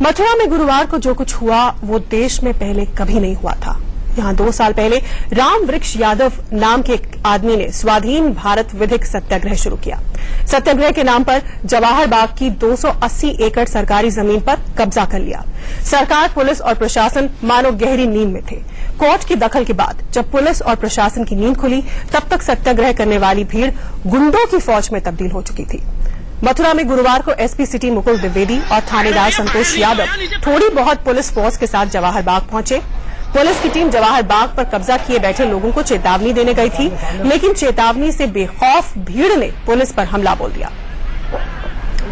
मथुरा में गुरुवार को जो कुछ हुआ वो देश में पहले कभी नहीं हुआ था। यहां 2 साल पहले राम वृक्ष यादव नाम के एक आदमी ने स्वाधीन भारत विधिक सत्याग्रह शुरू किया। सत्याग्रह के नाम पर जवाहर बाग की 280 एकड़ सरकारी जमीन पर कब्जा कर लिया। सरकार, पुलिस और प्रशासन मानो गहरी नींद में थे। कोर्ट की दखल के बाद जब पुलिस और प्रशासन की नींद खुली, तब तक सत्याग्रह करने वाली भीड़ गुंडों की फौज में तब्दील हो चुकी थी। मथुरा में गुरुवार को एसपी सिटी मुकुल द्विवेदी और थानेदार संतोष यादव थोड़ी बहुत पुलिस फोर्स के साथ जवाहर बाग पहुंचे। पुलिस की टीम जवाहर बाग पर कब्जा किए बैठे लोगों को चेतावनी देने गई थी, लेकिन चेतावनी से बेखौफ भीड़ ने पुलिस पर हमला बोल दिया।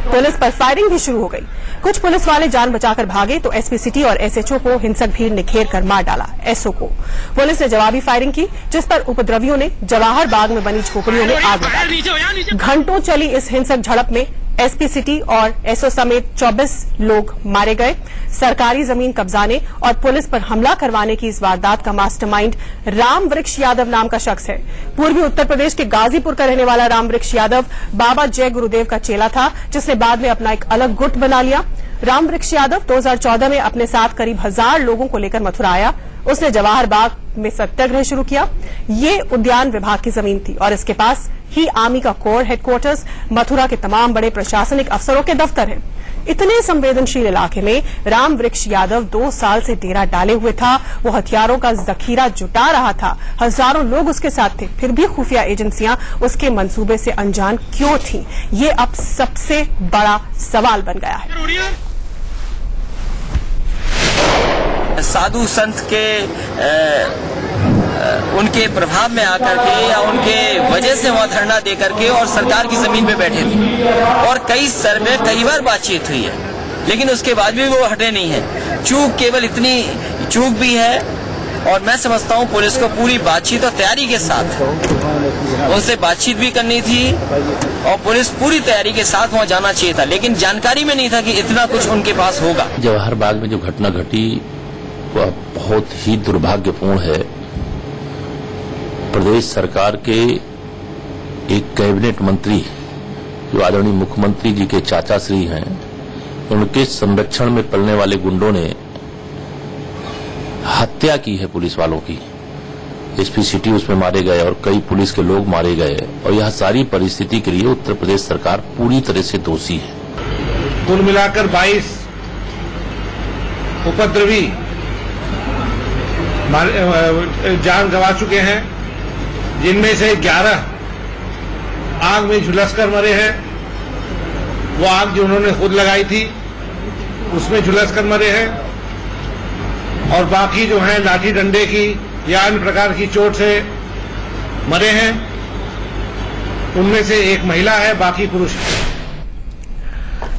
पुलिस पर फायरिंग भी शुरू हो गई। कुछ पुलिस वाले जान बचाकर भागे तो एसपी सिटी और एसएचओ को हिंसक भीड़ ने घेर कर मार डाला। एसओ को पुलिस ने जवाबी फायरिंग की, जिस पर उपद्रवियों ने जवाहर बाग में बनी झोपड़ियों में आग लगा दी। घंटों चली इस हिंसक झड़प में एसपी सिटी और एसओ समेत 24 लोग मारे गए। सरकारी जमीन कब्जाने और पुलिस पर हमला करवाने की इस वारदात का मास्टरमाइंड राम वृक्ष यादव नाम का शख्स है। पूर्वी उत्तर प्रदेश के गाजीपुर का रहने वाला राम वृक्ष यादव बाबा जय गुरुदेव का चेला था, जिसने बाद में अपना एक अलग गुट बना लिया। राम वृक्ष यादव 2014 में अपने साथ करीब 1000 लोगों को लेकर मथुरा आया। उसने जवाहर बाग में सत्याग्रह शुरू किया। ये उद्यान विभाग की जमीन थी और इसके पास ही आर्मी का कोर हेडक्वार्टर्स, मथुरा के तमाम बड़े प्रशासनिक अफसरों के दफ्तर हैं। इतने संवेदनशील इलाके में राम वृक्ष यादव 2 साल से डेरा डाले हुए था। वो हथियारों का जखीरा जुटा रहा था। हजारों लोग उसके साथ थे, फिर भी खुफिया एजेंसियां उसके मंसूबे से अनजान क्यों थीं? ये अब सबसे बड़ा सवाल बन गया है। साधु संत के उनके प्रभाव में आकर के या उनके वजह से वहाँ धरना दे करके और सरकार की जमीन पे बैठे थे और कई बार बातचीत हुई है, लेकिन उसके बाद भी वो हटे नहीं है। चूक केवल इतनी चूक भी है और मैं समझता हूँ पुलिस को पूरी बातचीत और तैयारी के साथ उनसे बातचीत भी करनी थी और पुलिस पूरी तैयारी के साथ वहाँ जाना चाहिए था, लेकिन जानकारी में नहीं था कि इतना कुछ उनके पास होगा। जवाहर बाग में जो घटना घटी वह बहुत ही दुर्भाग्यपूर्ण है। प्रदेश सरकार के एक कैबिनेट मंत्री जो आदरणीय मुख्यमंत्री जी के चाचा श्री हैं, उनके संरक्षण में पलने वाले गुंडों ने हत्या की है पुलिस वालों की। एसपी सिटी उसमें मारे गए और कई पुलिस के लोग मारे गए और यह सारी परिस्थिति के लिए उत्तर प्रदेश सरकार पूरी तरह से दोषी है। कुल मिलाकर 22 उपद्रवी जान गंवा चुके हैं, जिनमें से 11 आग में झुलसकर मरे हैं। वो आग जो उन्होंने खुद लगाई थी उसमें झुलसकर मरे हैं और बाकी जो हैं लाठी डंडे की या अन्य प्रकार की चोट से मरे हैं। उनमें से एक महिला है, बाकी पुरुष है।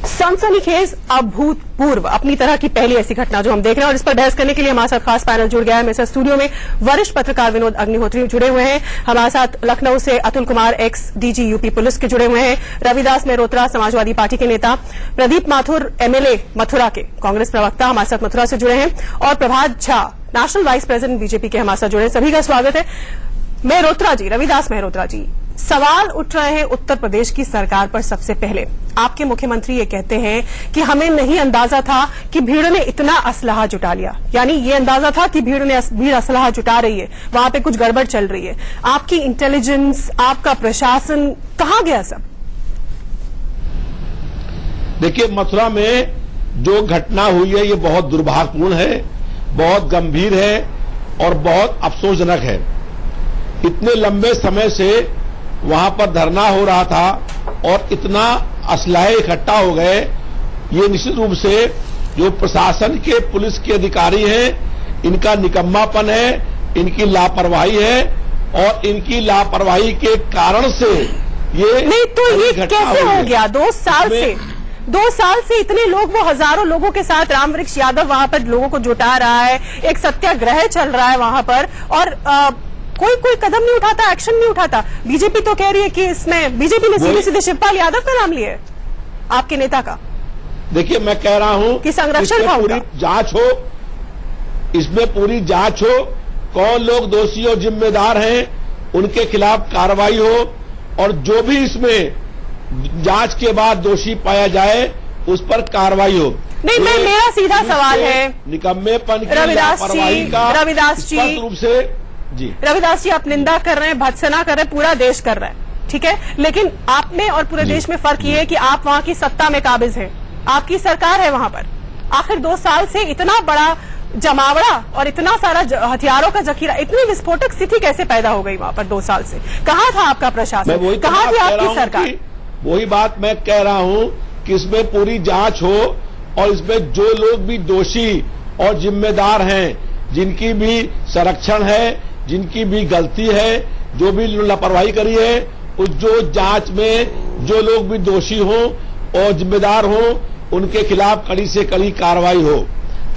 सनसनीखेज, अभूतपूर्व, अपनी तरह की पहली ऐसी घटना जो हम देख रहे हैं और इस पर बहस करने के लिए हमारे साथ खास पैनल जुड़ गया है। मेरे साथ स्टूडियो में वरिष्ठ पत्रकार विनोद अग्निहोत्री जुड़े हुए हैं। हमारे साथ लखनऊ से Atul Kumar, x DG UP police के जुड़े हुए हैं। रविदास मेहरोत्रा, समाजवादी पार्टी के नेता। प्रदीप माथुर, एमएलए मथुरा के, कांग्रेस प्रवक्ता, हमारे साथ मथुरा से जुड़े हैं। और Prabhat Jha, national vice president BJP के, हमारे साथ जुड़े हैं। सभी का स्वागत है। मेहरोत्रा जी, रविदास मेहरोत्रा जी, सवाल उठ रहे हैं उत्तर प्रदेश की सरकार पर। सबसे पहले आपके मुख्यमंत्री ये कहते हैं कि हमें नहीं अंदाजा था कि भीड़ ने इतना असलहा जुटा लिया, यानी ये अंदाजा था कि भीड़ असलहा जुटा रही है, वहां पे कुछ गड़बड़ चल रही है। आपकी इंटेलिजेंस, आपका प्रशासन कहां गया सब? देखिए, मथुरा में जो घटना हुई है ये बहुत दुर्भाग्यपूर्ण है, बहुत गंभीर है और बहुत अफसोसजनक है। इतने लंबे समय से वहां पर धरना हो रहा था और इतना असलहे इकट्ठा हो गए, ये निश्चित रूप से जो प्रशासन के, पुलिस के अधिकारी हैं, इनका निकम्मापन है, इनकी लापरवाही है और इनकी लापरवाही के कारण से ये नहीं तो ये कैसे हो गया? 2 साल से इतने लोग, वो हजारों लोगों के साथ राम वृक्ष यादव वहां पर लोगों को जुटा रहा है, एक सत्याग्रह चल रहा है वहां पर और कोई कदम नहीं उठाता, एक्शन नहीं उठाता। बीजेपी तो कह रही है कि इसमें बीजेपी ने सीधे शिवपाल यादव का नाम लिया है, आपके नेता का। देखिए, मैं कह रहा हूं कि संरक्षण का पूरी जांच हो, इसमें पूरी जांच हो, कौन लोग दोषी और जिम्मेदार हैं, उनके खिलाफ कार्रवाई हो और जो भी इसमें जांच के बाद दोषी पाया जाए उस पर कार्रवाई हो। नहीं, मेरा सीधा सवाल है निकम्मेपन की रविदास लापरवाही जी, का रविदास जी, स्पष्ट रूप से जी रविदास जी आप निंदा कर रहे हैं, भत्सना कर रहे हैं, पूरा देश कर रहा है, ठीक है, लेकिन आप में और पूरे देश में फर्क ये है कि आप वहां की सत्ता में काबिज हैं, आपकी सरकार है वहां पर। आखिर 2 साल से इतना बड़ा जमावड़ा और इतना सारा हथियारों का जखीरा, इतनी विस्फोटक स्थिति कैसे पैदा हो गई वहां पर 2 साल से? कहां था आपका प्रशासन, कहां थी आपकी सरकार? वही बात मैं कह रहा हूं कि इसमें पूरी जांच हो और इसमें जो लोग भी दोषी और जिम्मेदार हैं, जिनकी भी संरक्षण है, जिनकी भी गलती है, जो भी लापरवाही करी है, उस जो जांच में जो लोग भी दोषी हों और जिम्मेदार हों, उनके खिलाफ कड़ी से कड़ी कार्रवाई हो,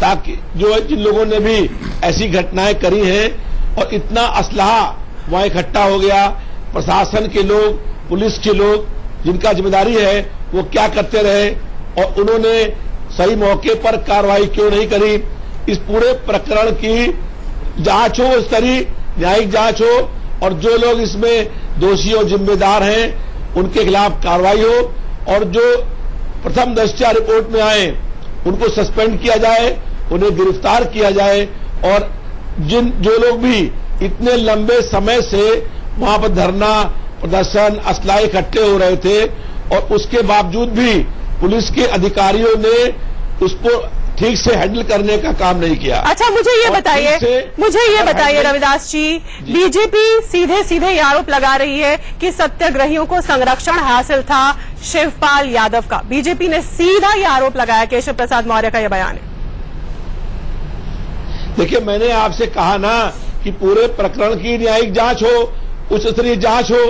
ताकि जो जिन लोगों ने भी ऐसी घटनाएं करी हैं और इतना असलहा वहां इकट्ठा हो गया, प्रशासन के लोग, पुलिस के लोग जिनका जिम्मेदारी है, वो क्या करते रहे और उन्होंने सही मौके पर कार्रवाई क्यों नहीं करी? इस पूरे प्रकरण की जांच हो, इस तरह न्यायिक जांच हो और जो लोग इसमें दोषी और जिम्मेदार हैं उनके खिलाफ कार्रवाई हो और जो प्रथम दृष्टया रिपोर्ट में आए उनको सस्पेंड किया जाए, उन्हें गिरफ्तार किया जाए और जो लोग भी इतने लंबे समय से वहां पर धरना प्रदर्शन असला इकट्ठे हो रहे थे और उसके बावजूद भी पुलिस के अधिकारियों ने उसको ठीक से हैंडल करने का काम नहीं किया। अच्छा, मुझे ये बताइए रविदास जी, बीजेपी सीधे सीधे ये आरोप लगा रही है कि सत्याग्रहियों को संरक्षण हासिल था शिवपाल यादव का। बीजेपी ने सीधा ये आरोप लगाया, केशव प्रसाद मौर्य का यह बयान है। देखिए, मैंने आपसे कहा ना कि पूरे प्रकरण की न्यायिक जांच हो, उच्च स्तरीय जांच हो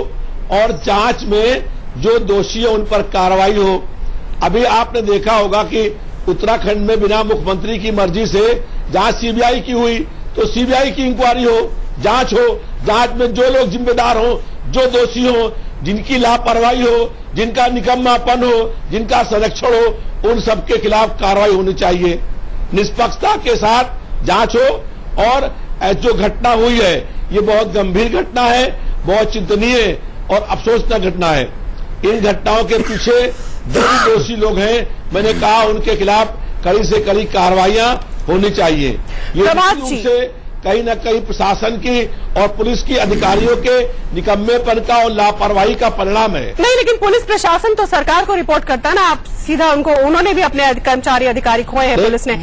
और जांच में जो दोषी है उन पर कार्रवाई हो। अभी आपने देखा होगा कि उत्तराखंड में बिना मुख्यमंत्री की मर्जी से जांच सीबीआई की हुई, तो सीबीआई की इंक्वायरी हो, जांच हो, जांच में जो लोग जिम्मेदार हो, जो दोषी हो, जिनकी लापरवाही हो, जिनका निकम्मापन हो, जिनका संरक्षण हो, उन सबके खिलाफ कार्रवाई होनी चाहिए। निष्पक्षता के साथ जांच हो और जो घटना हुई है ये बहुत गंभीर घटना है, बहुत चिंतनीय और अफसोसनाक घटना है। इन घटनाओं के पीछे जो भी दोषी लोग हैं, मैंने कहा उनके खिलाफ कड़ी से कड़ी कार्रवाइयां होनी चाहिए। ये रूप से कहीं न कहीं प्रशासन की और पुलिस की अधिकारियों के निकम्मेपन का और लापरवाही का परिणाम है। नहीं, लेकिन पुलिस प्रशासन तो सरकार को रिपोर्ट करता है ना, आप सीधा उन्होंने भी अपने कर्मचारी अधिकारी खोए हैं पुलिस ने।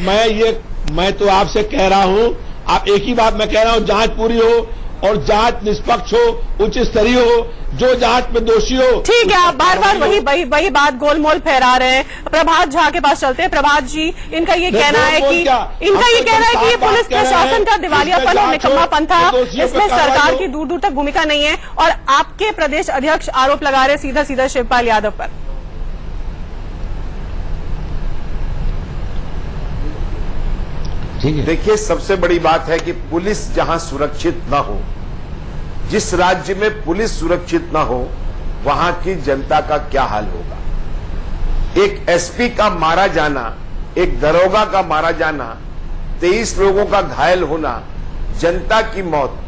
मैं तो आपसे कह रहा हूं, आप एक ही बात मैं कह रहा हूं, जांच पूरी हो और जांच निष्पक्ष हो, उच्च स्तरीय हो, जो जांच में दोषी हो। ठीक है, आप बार बार वही बात गोलमोल फहरा रहे हैं। प्रभात झा के पास चलते हैं। प्रभात जी, इनका ये कहना है कि ये पुलिस प्रशासन का दिवालियापन और निकम्मापन था, इसमें सरकार की दूर दूर तक भूमिका नहीं है और आपके प्रदेश अध्यक्ष आरोप लगा रहे सीधा सीधा शिवपाल यादव पर। देखिए, सबसे बड़ी बात है कि पुलिस जहां सुरक्षित न हो, जिस राज्य में पुलिस सुरक्षित न हो, वहां की जनता का क्या हाल होगा। एक एसपी का मारा जाना, एक दरोगा का मारा जाना, 23 लोगों का घायल होना, जनता की मौत।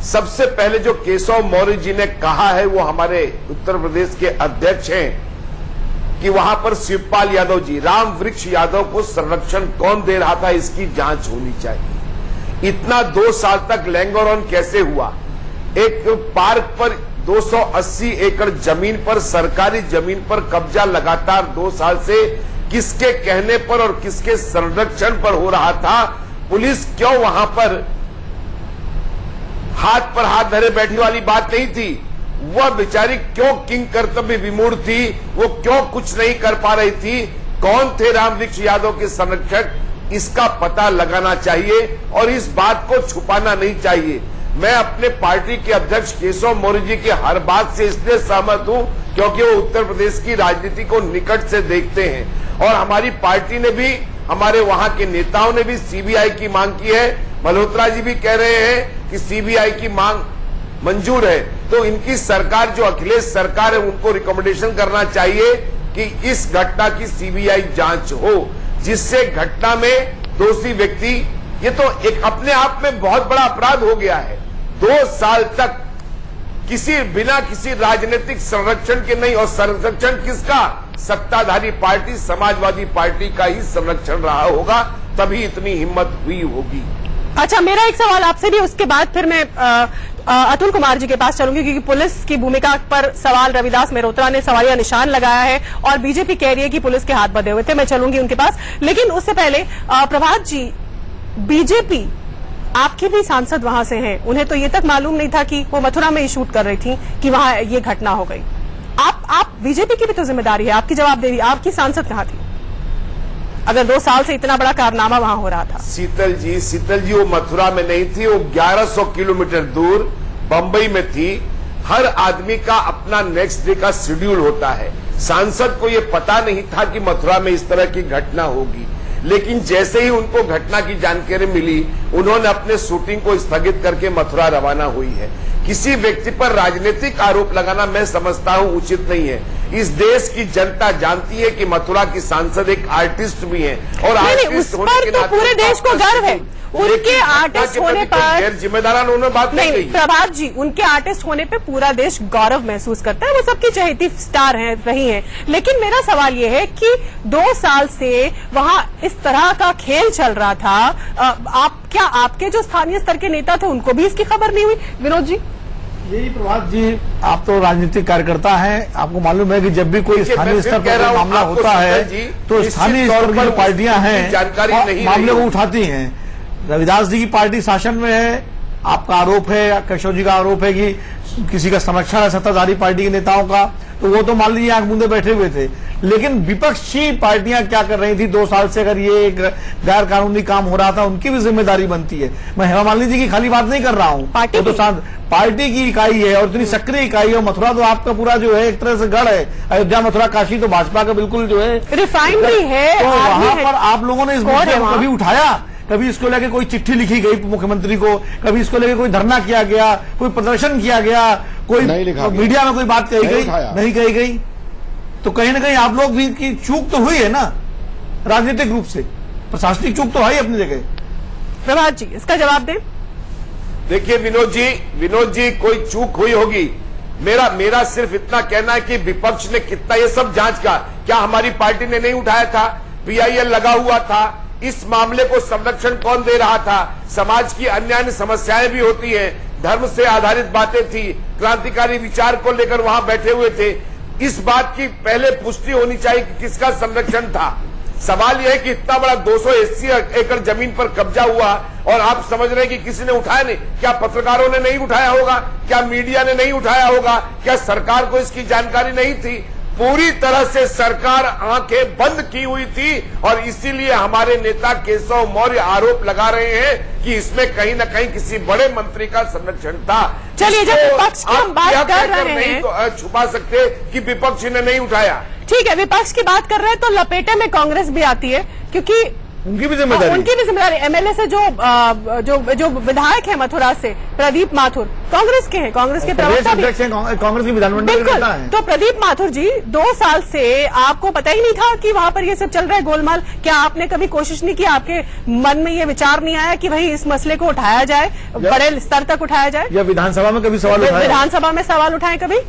सबसे पहले जो केशव मौर्य जी ने कहा है, वो हमारे उत्तर प्रदेश के अध्यक्ष हैं कि वहां पर शिवपाल यादव जी, राम वृक्ष यादव को संरक्षण कौन दे रहा था, इसकी जांच होनी चाहिए। इतना 2 साल तक लैंगोरन कैसे हुआ? एक पार्क पर 280 एकड़ जमीन पर, सरकारी जमीन पर कब्जा लगातार 2 साल से किसके कहने पर और किसके संरक्षण पर हो रहा था? पुलिस क्यों वहां पर हाथ धरे बैठी वाली बात नहीं थी? वह बेचारी क्यों किंग कर्तव्य विमूढ़ थी? वो क्यों कुछ नहीं कर पा रही थी? कौन थे रामवृक्ष यादव के संरक्षक? इसका पता लगाना चाहिए और इस बात को छुपाना नहीं चाहिए। मैं अपने पार्टी के अध्यक्ष केशव मौर्य जी की हर बात से इसलिए सहमत हूं क्योंकि वो उत्तर प्रदेश की राजनीति को निकट से देखते हैं और हमारी पार्टी ने भी, हमारे वहां के नेताओं ने भी सीबीआई की मांग की है। मल्होत्रा जी भी कह रहे हैं कि सीबीआई की मांग मंजूर है, तो इनकी सरकार, जो अखिलेश सरकार है, उनको रिकमेंडेशन करना चाहिए कि इस घटना की सीबीआई जांच हो, जिससे घटना में दोषी व्यक्ति, ये तो एक अपने आप में बहुत बड़ा अपराध हो गया है। 2 साल तक बिना किसी राजनीतिक संरक्षण के नहीं, और संरक्षण किसका? सत्ताधारी पार्टी समाजवादी पार्टी का ही संरक्षण रहा होगा, तभी इतनी हिम्मत हुई होगी। अच्छा, मेरा एक सवाल आपसे भी, उसके बाद फिर मैं अतुल कुमार जी के पास चलूंगी, क्योंकि पुलिस की भूमिका पर सवाल रविदास मेहरोत्रा ने सवालिया निशान लगाया है और बीजेपी कह रही है कि पुलिस के हाथ बंधे हुए थे। मैं चलूंगी उनके पास, लेकिन उससे पहले प्रभात जी, बीजेपी आपके भी सांसद वहां से हैं, उन्हें तो ये तक मालूम नहीं था कि वो मथुरा में ही शूट कर रही थी कि वहां ये घटना हो गई। आप बीजेपी की भी तो जिम्मेदारी है, आपकी जवाबदेही, आपकी सांसद कहां थी अगर 2 साल से इतना बड़ा कारनामा वहां हो रहा था? शीतल जी वो मथुरा में नहीं थी, वो 1100 किलोमीटर दूर बंबई में थी। हर आदमी का अपना नेक्स्ट डे का शेड्यूल होता है। सांसद को ये पता नहीं था कि मथुरा में इस तरह की घटना होगी, लेकिन जैसे ही उनको घटना की जानकारी मिली, उन्होंने अपने शूटिंग को स्थगित करके मथुरा रवाना हुई है। किसी व्यक्ति पर राजनीतिक आरोप लगाना मैं समझता हूं उचित नहीं है। इस देश की जनता जानती है कि मथुरा की सांसद एक आर्टिस्ट भी है, और आर्टिस्ट होने के नाते पूरे देश को गर्व है उनके आर्टिस्ट होने पर। गैर जिम्मेदाराना उन्होंने बात नहीं कही। प्रभात जी, उनके आर्टिस्ट होने पे पूरा देश गौरव महसूस करता है, वो सबकी चहेती स्टार हैं, रही हैं। लेकिन मेरा सवाल ये है कि 2 साल से वहां इस तरह का खेल चल रहा था, क्या आपके जो स्थानीय स्तर के नेता थे उनको भी इसकी खबर नहीं हुई? विनोद जी, यही प्रभात जी, आप तो राजनीतिक कार्यकर्ता हैं, आपको मालूम है कि जब भी कोई स्थानीय स्तर पर मामला होता है तो स्थानीय स्तर की पार्टियां हैं मामले को उठाती हैं। रविदास जी की पार्टी शासन में है, आपका आरोप है, केशव जी का आरोप है कि किसी का संरक्षण है सत्ताधारी पार्टी के नेताओं का, तो वो तो मान लीजिए आंख मूंदे बैठे हुए थे। लेकिन विपक्षी पार्टियां क्या कर रही थी 2 साल से? अगर ये एक गैर कानूनी काम हो रहा था, उनकी भी जिम्मेदारी बनती है। मैं हेमा मालिनी जी की खाली बात नहीं कर रहा हूं, वो तो पार्टी की इकाई है और इतनी सक्रिय इकाई है। मथुरा तो आपका पूरा जो है एक तरह से गढ़ है, अयोध्या मथुरा काशी तो भाजपा का बिल्कुल जो है रिफाइनरी है। तो वहां पर आप लोगों ने इस मुद्दे को कभी उठाया? कभी इसको लेके कोई चिट्ठी लिखी गई मुख्यमंत्री को? कभी इसको लेके कोई धरना किया गया, कोई प्रदर्शन किया गया, कोई मीडिया में कोई बात कही गई? नहीं कही गई। तो कहीं ना कहीं आप लोग भी की चूक तो हुई है ना, राजनीतिक रूप से प्रशासनिक चूक तो है अपनी जगह। प्रभात जी, इसका जवाब दें। देखिए विनोद जी, कोई चूक हुई होगी। मेरा सिर्फ इतना कहना है कि विपक्ष ने कितना ये सब जांच का, क्या हमारी पार्टी ने नहीं उठाया था? PIL लगा हुआ था। इस मामले को संरक्षण कौन दे रहा था? समाज की अन्य समस्याएं भी होती हैं, धर्म से आधारित बातें थी, क्रांतिकारी विचार को लेकर वहां बैठे हुए थे। इस बात की पहले पुष्टि होनी चाहिए कि किसका संरक्षण था। सवाल यह है कि इतना बड़ा 280 एकड़ जमीन पर कब्जा हुआ और आप समझ रहे हैं कि किसी ने उठाया नहीं? क्या पत्रकारों ने नहीं उठाया होगा? क्या मीडिया ने नहीं उठाया होगा? क्या सरकार को इसकी जानकारी नहीं थी? पूरी तरह से सरकार आंखें बंद की हुई थी और इसीलिए हमारे नेता केशव मौर्य आरोप लगा रहे हैं कि इसमें कहीं न कहीं किसी बड़े मंत्री का संरक्षण था। चलिए, जब विपक्ष की हम बात कर रहे हैं, नहीं तो छुपा सकते कि विपक्ष ने नहीं उठाया। ठीक है, विपक्ष की बात कर रहे हैं तो लपेटे में कांग्रेस भी आती है, क्योंकि उनकी भी जिम्मेदारी एमएलए से जो विधायक है मथुरा से प्रदीप माथुर, कांग्रेस के हैं, कांग्रेस के प्रवक्ता भी कांग्रेस की विधानमंडल के नेता हैं। तो प्रदीप माथुर जी, 2 साल से आपको पता ही नहीं था कि वहां पर ये सब चल रहा है गोलमाल? क्या आपने कभी कोशिश नहीं की, आपके मन में ये विचार नहीं आया कि भाई इस मसले को उठाया जाए, बड़े स्तर तक उठाया जाए? या विधानसभा में कभी सवाल उठाया? विधानसभा में सवाल उठाए कभी?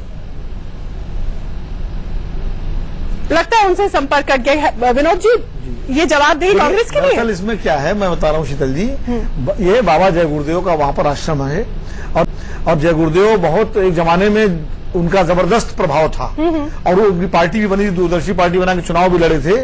लगता है उनसे संपर्क कर गए। विनोद जी, ये जवाबदेही कांग्रेस की भी है? इसमें क्या है मैं बता रहा हूँ शीतल जी, ये बाबा जय गुरुदेव का वहां पर आश्रम है और जय गुरुदेव बहुत एक जमाने में उनका जबरदस्त प्रभाव था और वो उनकी पार्टी भी बनी थी, दूरदर्शी पार्टी बना के चुनाव भी लड़े थे।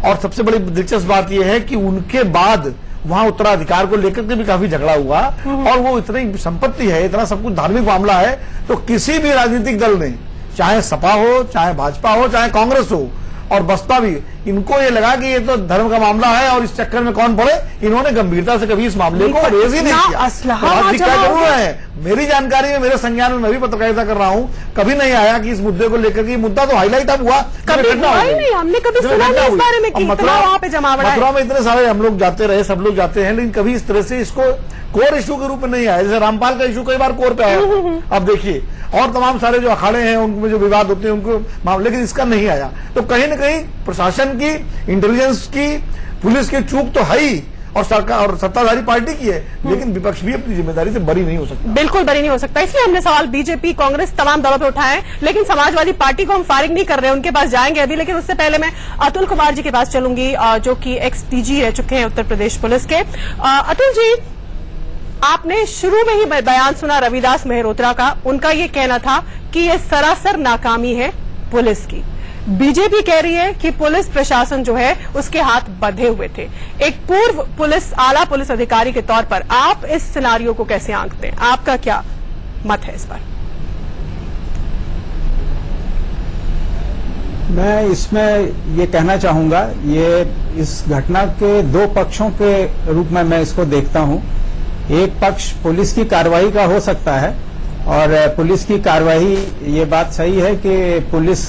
और सबसे बड़ी दिलचस्प बात यह है कि उनके बाद वहां उत्तराधिकार को लेकर के भी काफी झगड़ा हुआ और वो इतनी संपत्ति है, इतना सब कुछ धार्मिक मामला है, तो किसी भी राजनीतिक दल ने, चाहे सपा हो, चाहे भाजपा हो, चाहे कांग्रेस हो और बसपा भी, इनको ये लगा कि ये तो धर्म का मामला है और इस चक्कर में कौन पड़े, इन्होंने गंभीरता से कभी इस मामले को रेज ही नहीं किया। जरूर है, मेरी जानकारी में, मेरे संज्ञान में, मैं भी पत्रकारिता कर रहा हूं, कभी नहीं आया कि इस मुद्दे को लेकर के मुद्दा तो हाईलाइट अब हुआ, हमने कभी सुना नहीं इस बारे में कि इतना वहां पे जमावड़ा है। मथुरा में इतने सारे हम लोग जाते रहे, सब लोग जाते हैं, लेकिन कभी इस तरह से इसको कोर इशू के रूप में नहीं आया। जैसे रामपाल का इशू कई बार कोर पे आया, अब देखिए, और तमाम सारे जो अखाड़े हैं उनमें जो विवाद होते हैं उनको मामले, लेकिन इसका नहीं आया। तो कहीं न कहीं प्रशासन की, इंटेलिजेंस की, पुलिस की चूक तो है ही, और सरकार और सत्ताधारी पार्टी की है, लेकिन विपक्ष भी अपनी जिम्मेदारी से बरी नहीं हो सकता। बिल्कुल बरी नहीं हो सकता। इसलिए हमने सवाल बीजेपी, कांग्रेस तमाम दलों पे उठाए हैं, लेकिन समाजवादी पार्टी को हम फारिग नहीं कर रहे हैं, उनके पास जाएंगे अभी। लेकिन उससे पहले मैं अतुल कुमार जी के पास चलूंगी, जो कि एक्स डीजी रह चुके हैं उत्तर प्रदेश पुलिस के। अतुल जी, आपने शुरू में ही बयान सुना रविदास मेहरोत्रा का। उनका ये कहना था कि ये सरासर नाकामी है पुलिस की। बीजेपी कह रही है कि पुलिस प्रशासन जो है उसके हाथ बंधे हुए थे। एक पूर्व आला पुलिस अधिकारी के तौर पर आप इस सिनारियो को कैसे आंकते हैं? आपका क्या मत है इस पर? मैं इसमें ये कहना चाहूंगा, ये इस घटना के दो पक्षों के रूप में मैं इसको देखता हूं। एक पक्ष पुलिस की कार्रवाई का हो सकता है, और पुलिस की कार्रवाई, ये बात सही है कि पुलिस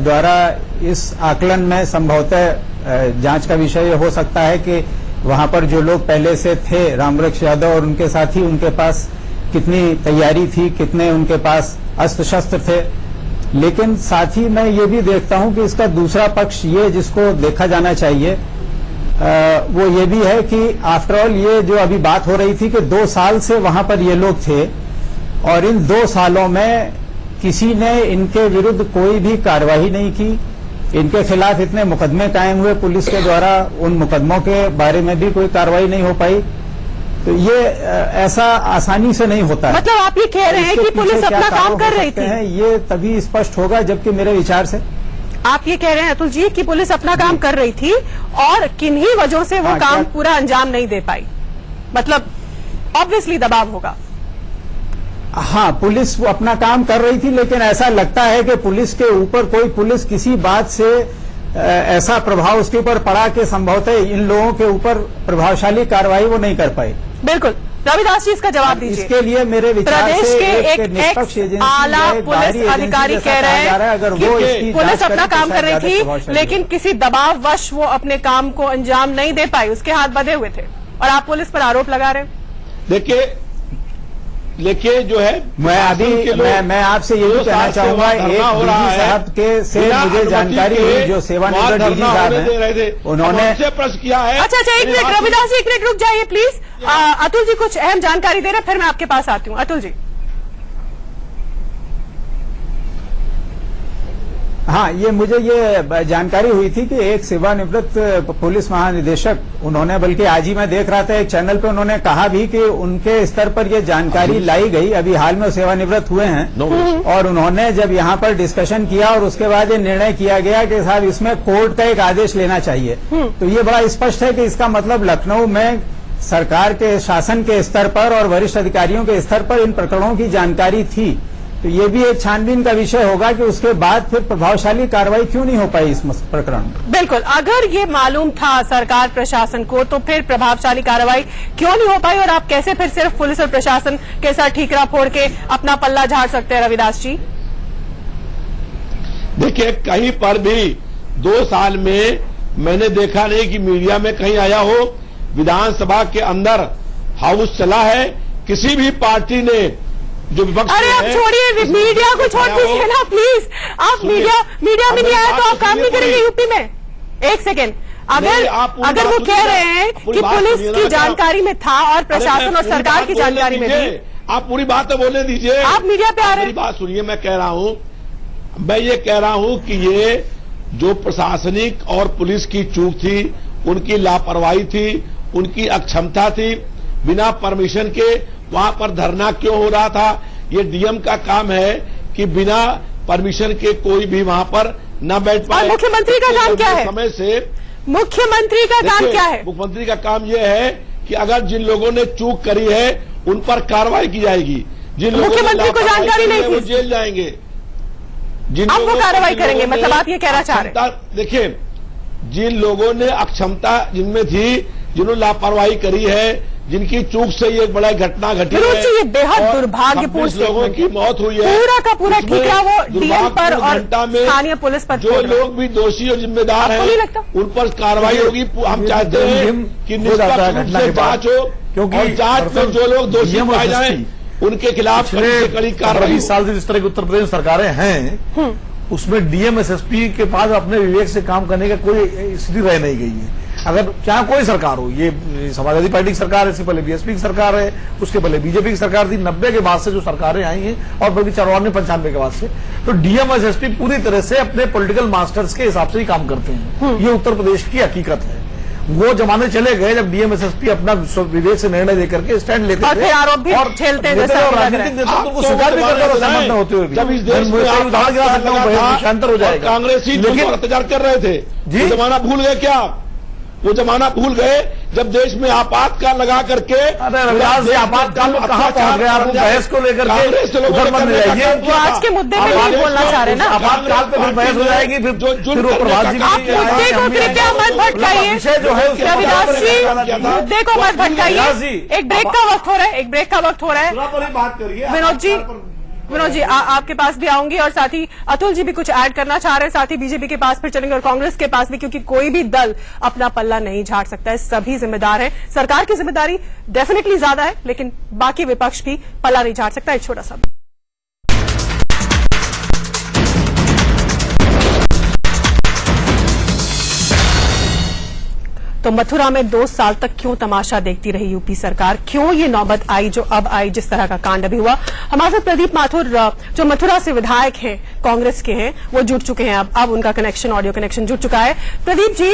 द्वारा इस आकलन में संभवतः जांच का विषय हो सकता है कि वहां पर जो लोग पहले से थे, रामवृक्ष यादव और उनके साथी, उनके पास कितनी तैयारी थी, कितने उनके पास अस्त्र शस्त्र थे। लेकिन साथ ही मैं ये भी देखता हूं कि इसका दूसरा पक्ष ये जिसको देखा जाना चाहिए, वो ये भी है कि आफ्टर ऑल ये जो अभी बात हो रही थी कि 2 साल से वहां पर ये लोग थे, और इन 2 सालों में किसी ने इनके विरुद्ध कोई भी कार्रवाई नहीं की। इनके खिलाफ इतने मुकदमे कायम हुए पुलिस के द्वारा, उन मुकदमों के बारे में भी कोई कार्रवाई नहीं हो पाई। तो ये ऐसा आसानी से नहीं होता है। मतलब आप ये कह रहे हैं कि पुलिस अपना काम कर रही थी? ये तभी स्पष्ट होगा जबकि मेरे विचार से आप ये कह रहे हैं अतुल जी कि पुलिस अपना काम कर रही थी और किन्हीं वजहों से वो काम पूरा अंजाम नहीं दे पाई। मतलब ऑब्वियसली दबाव होगा। हाँ, पुलिस वो अपना काम कर रही थी, लेकिन ऐसा लगता है कि पुलिस के ऊपर पुलिस किसी बात से ऐसा प्रभाव उसके ऊपर पड़ा कि संभवतः इन लोगों के ऊपर प्रभावशाली कार्रवाई वो नहीं कर पाई। बिल्कुल, रविदास जी इसका जवाब दीजिए। इसके लिए मेरे विचार प्रदेश से के एक निष्पक्ष एजेंसी, आला पुलिस अधिकारी कह रहे हैं कि पुलिस अपना काम कर रही थी, लेकिन किसी दबाववश वो अपने काम को अंजाम नहीं दे पाई, उसके हाथ बंधे हुए थे, और आप पुलिस पर आरोप लगा रहे हैं। देखिए जो है, मैं आपसे ये भी कहना चाहूंगा, एक डीजी साहब के से मुझे जानकारी हुई, जो सेवानिवृत्त डीजी साहब हैं, उन्होंने प्रश्न किया है। अच्छा, एक मिनट रविदास जी, एक मिनट रुक जाइए प्लीज। अतुल जी कुछ अहम जानकारी दे रहे हैं, फिर मैं आपके पास आती हूँ। अतुल जी। हाँ, ये मुझे ये जानकारी हुई थी कि एक सेवानिवृत्त पुलिस महानिदेशक, उन्होंने, बल्कि आज ही मैं देख रहा था एक चैनल पे, उन्होंने कहा भी कि उनके स्तर पर ये जानकारी लाई गई, अभी हाल में सेवानिवृत्त हुए हैं, और उन्होंने जब यहाँ पर डिस्कशन किया और उसके बाद ये निर्णय किया गया कि साहब इसमें कोर्ट का एक आदेश लेना चाहिए। तो ये बड़ा स्पष्ट है कि इसका मतलब लखनऊ में सरकार के शासन के स्तर पर और वरिष्ठ अधिकारियों के स्तर पर इन प्रकरणों की जानकारी थी। तो ये भी एक छानबीन का विषय होगा कि उसके बाद फिर प्रभावशाली कार्रवाई क्यों नहीं हो पाई इस प्रकरण में। बिल्कुल, अगर ये मालूम था सरकार प्रशासन को, तो फिर प्रभावशाली कार्रवाई क्यों नहीं हो पाई, और आप कैसे फिर सिर्फ पुलिस और प्रशासन के साथ ठीकरा फोड़ के अपना पल्ला झाड़ सकते हैं? रविदास जी, देखिए, कहीं पर भी 2 साल में मैंने देखा नहीं कि मीडिया में कहीं आया हो विधानसभा के अंदर हाउस चला है, किसी भी पार्टी ने जो विपक्ष। अरे आप छोड़िए, मीडिया को छोड़ दीजिए ना प्लीज। आप मीडिया में नहीं आया तो आप काम नहीं करेंगे यूपी में? एक सेकेंड, अगर वो कह रहे हैं कि पुलिस की जानकारी में था और प्रशासन और सरकार की जानकारी में भी, आप पूरी बात तो बोलने दीजिए। आप मीडिया पे आ रहे हैं। बात सुनिए, मैं ये कह रहा हूं कि ये जो प्रशासनिक और पुलिस की चूक थी, उनकी लापरवाही थी, उनकी अक्षमता थी। बिना परमिशन के वहां पर धरना क्यों हो रहा था? ये डीएम का काम है कि बिना परमिशन के कोई भी वहां पर न बैठ पाए। मुख्यमंत्री का काम क्या है? समय से मुख्यमंत्री का काम क्या है? मुख्यमंत्री का काम यह है कि अगर जिन लोगों ने चूक करी है उन पर कार्रवाई की जाएगी। जिन लोगों मुख्यमंत्री को जानकारी नहीं थी, वो जेल जाएंगे। अब वो कार्रवाई करेंगे, मतलब आप ये कहना चाह रहे हैं? देखिए, जिन लोगों ने अक्षमता जिनमें थी, जिन्होंने लापरवाही करी है, जिनकी चूक से ये बड़ा घटना घटी है, ये बेहद दुर्भाग्यपूर्ण लोगों की मौत हुई है। पूरा का पूरा ठीकरा वो डीएम पर और स्थानीय पुलिस पर। जो लोग भी दोषी और जिम्मेदार हैं, उन पर कार्रवाई होगी। हम चाहते हैं कि निष्पक्ष रूप से जांच हो, क्योंकि जांच में जो लोग दोषी पाए जाएं उनके खिलाफ कड़ी कार्रवाई। 20 साल से जिस तरह की उत्तर प्रदेश सरकारें हैं, उसमें डीएम एसएसपी के पास अपने विवेक से काम करने का कोई स्थिति रह नहीं गई है। अगर चाहे कोई सरकार हो, ये समाजवादी पार्टी की सरकार है, इससे पहले बीएसपी की सरकार है, उसके पहले बीजेपी की सरकार थी, 90 के बाद से जो सरकारें आई हैं और बल्कि 94-95 के बाद से, तो डीएम और एसपी पूरी तरह से अपने पॉलिटिकल मास्टर्स के हिसाब से ही काम करते हैं। ये उत्तर प्रदेश की हकीकत है। वो जमाने चले गए जब डीएम एसएसपी अपना विवेक से निर्णय लेकर के स्टैंड लेते और फिर आरोप भी झेलते हैं, जैसा और लग रहा है। राजनीतिक नेतृत्व को स्वीकार भी करते हैं सहमत न होते हुए भी। जब इस देश में उदाहरण गिरा सकता हूं, भाषांतर हो जाएगा। कांग्रेसी लेकिन अत्याचार कर रहे थे जी? वो जमाना भूल गए क्या? वो जमाना भूल गए जब देश में आपातकाल लगा करके अरे रविदास जी, आपातकाल में कहां पहुंच गया? आप बहस को लेकर के उधर मत जाइए। वो आज के मुद्दे पे नहीं बोलना चाह रहे ना। आपातकाल पे फिर बहस हो जाएगी, फिर वो प्रभात जी आप मुद्दे को कृपया मत भटकाइए विषय जो है उसके रविदास जी, मुद्दे को मत भटकाइए। एक ब्रेक का वक्त हो रहा है, एक ब्रेक का वक्त हो रहा है। बात करिए विनोद जी, आपके पास भी आऊंगी और साथ ही अतुल जी भी कुछ ऐड करना चाह रहे हैं, साथ ही बीजेपी के पास फिर चलेंगे और कांग्रेस के पास भी, क्योंकि कोई भी दल अपना पल्ला नहीं झाड़ सकता है, सभी जिम्मेदार हैं। सरकार की जिम्मेदारी डेफिनेटली ज्यादा है, लेकिन बाकी विपक्ष भी पल्ला नहीं झाड़ सकता। एक छोटा सा तो मथुरा में 2 साल तक क्यों तमाशा देखती रही यूपी सरकार? क्यों ये नौबत आई जो अब आई, जिस तरह का कांड अभी हुआ? हमारे साथ प्रदीप माथुर जो मथुरा से विधायक हैं, कांग्रेस के हैं, वो जुड़ चुके हैं। अब उनका कनेक्शन, ऑडियो कनेक्शन जुड़ चुका है। प्रदीप जी,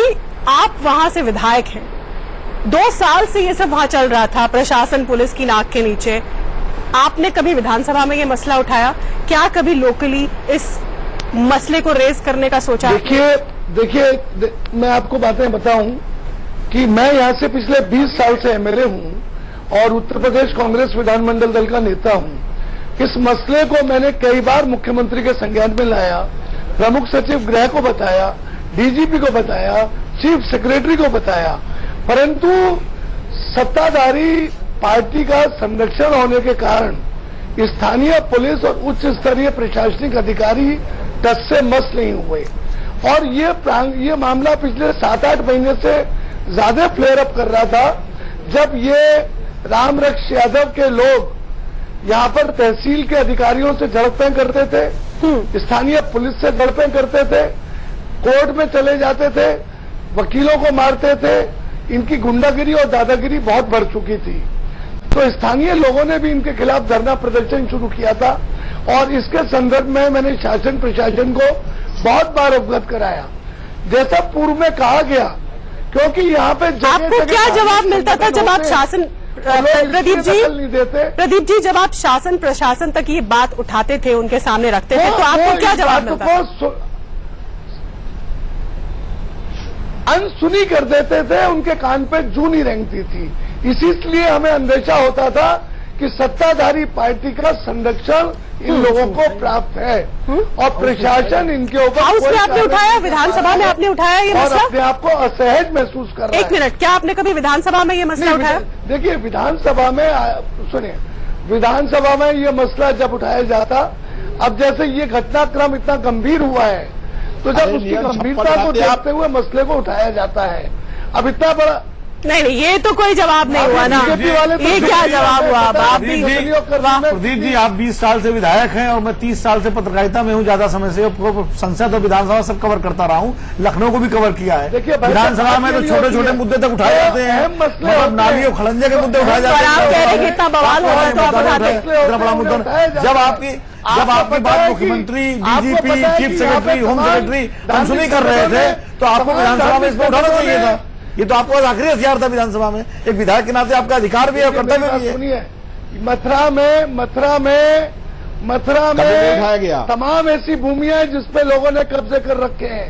आप वहां से विधायक हैं, 2 साल से ये सब वहां चल रहा था, प्रशासन पुलिस की नाक के नीचे। आपने कभी विधानसभा में ये मसला उठाया? क्या कभी लोकली इस मसले को रेज करने का सोचा? देखिए, मैं आपको बातें बताऊं कि मैं यहां से पिछले 20 साल से एमएलए हूं और उत्तर प्रदेश कांग्रेस विधानमंडल दल का नेता हूं। इस मसले को मैंने कई बार मुख्यमंत्री के संज्ञान में लाया, प्रमुख सचिव गृह को बताया, डीजीपी को बताया, चीफ सेक्रेटरी को बताया, परंतु सत्ताधारी पार्टी का संरक्षण होने के कारण स्थानीय पुलिस और उच्च स्तरीय प्रशासनिक अधिकारी टस से मस नहीं हुए और ये मामला पिछले 7-8 महीने से ज्यादा फ्लेयर अप कर रहा था, जब ये राम वृक्ष यादव के लोग यहाँ पर तहसील के अधिकारियों से झड़पें करते थे, स्थानीय पुलिस से झड़पें करते थे, कोर्ट में चले जाते थे, वकीलों को मारते थे। इनकी गुंडागिरी और दादागिरी बहुत बढ़ चुकी थी, तो स्थानीय लोगों ने भी इनके खिलाफ धरना प्रदर्शन शुरू किया था और इसके संदर्भ में मैंने शासन प्रशासन को बहुत बार अवगत कराया, जैसा पूर्व में कहा गया। क्योंकि यहाँ पे आपको क्या जवाब मिलता था जब आप शासन, प्रदीप जी, जब आप शासन प्रशासन तक ये बात उठाते थे, उनके सामने रखते थे, तो आपको क्या जवाब मिलता था? अनसुनी कर देते थे, उनके कान पे जू नहीं रेंगती थी। इसीलिए हमें अंदेशा होता था कि सत्ताधारी पार्टी का संरक्षण इन लोगों को प्राप्त है और प्रशासन इनके ऊपर हाउस में आपने उठाया, विधानसभा में आपने उठाया ये और मसला? अपने आप को असहज महसूस कर रहा है। 1 मिनट, क्या आपने कभी विधानसभा में ये मसला उठाया? देखिए, विधानसभा में सुनिए, विधानसभा में ये मसला जब उठाया जाता, अब जैसे ये घटनाक्रम इतना गंभीर हुआ है, तो जब उसकी गंभीरता को देखते हुए मसले को उठाया जाता है। अब इतना बड़ा नहीं, ये तो कोई जवाब नहीं हुआ ना, ये क्या जवाब हुआ? आप भी प्रदीप जी, आप 20 साल से विधायक हैं और मैं 30 साल से पत्रकारिता में हूं, ज्यादा समय से संसद और विधानसभा सब कवर करता रहा हूं, लखनऊ को भी कवर किया है। विधानसभा में तो छोटे छोटे मुद्दे तक उठाए जाते हैं, मतलब नाली और खलंजे के मुद्दे उठाए जाते हैं। आप कह रहे हैं इतना बवाल हो रहा है तो आप उठाते? इतना बड़ा मुद्दा जब आपकी बात मुख्यमंत्री, DGP, chief secretary, home secretary अनसुनी कर रहे थे, तो आपको विधानसभा में इसको उठाना चाहिए था। ये तो आपको आखिरी हथियार था विधानसभा में, एक विधायक के नाते आपका अधिकार भी है और कर्तव्य भी है। सुनिए, मथुरा में उठाया गया तमाम ऐसी भूमियां हैं जिसपे लोगों ने कब्जे कर रखे हैं,